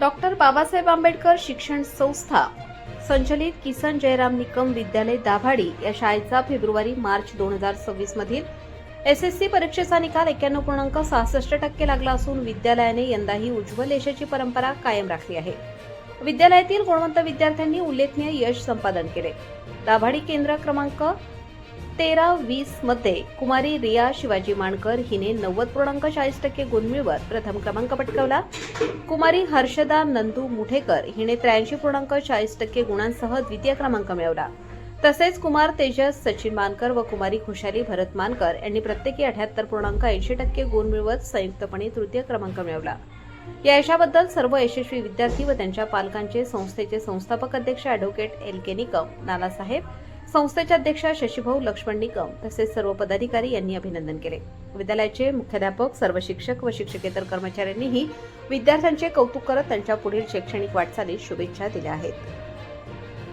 Doctor Babasaheb Ambedkar शिक्षण संस्था संचलित किसन जयराम निकम विद्यालय दाभाडी या शाळेचा फेब्रुवारी-मार्च 2026 मधील एसएससी परीक्षेचा निकाल 91.66% लागला असून विद्यालयाने यंदाही उज्ज्वल यशाची परंपरा कायम राखली आहे। विद्यालयातील गुणवंत विद्यार्थ्यांनी उल्लेखनीय यश संपादन केले। दाभाडी केंद्र क्रमांक 13-20 मध्ये कुमारी रिया शिवाजी मानकर हिने 90.40% गुण मिळवत प्रथम क्रमांक पटकावला। कुमारी हर्षदा नंदू मुठेकर हिने 83.40% गुणांसह द्वितीय क्रमांक मिळवला। तसेच कुमार तेजस सचिन मानकर व कुमारी खुशाली भरत मानकर यांनी प्रत्येकी 78.80% गुण मिळवत संयुक्तपणे तृतीय क्रमांक मिळवला। या यशाबद्दल सर्व यशस्वी विद्यार्थी व त्यांच्या पालकांचे संस्थेचे संस्थापक अध्यक्ष ॲडव्होकेट LK निकम, नानासाहेब, संस्थेचे अध्यक्ष शशीभाऊ लक्ष्मण निकम तसेच सर्व पदाधिकारी यांनी अभिनंदन केले। विद्यालयाचे मुख्याध्यापक, सर्व शिक्षक व शिक्षकेतर कर्मचाऱ्यांनीही विद्यार्थ्यांचे कौतुक करत त्यांच्या पुढील शैक्षणिक वाटचालीस शुभेच्छा दिल्या आहेत।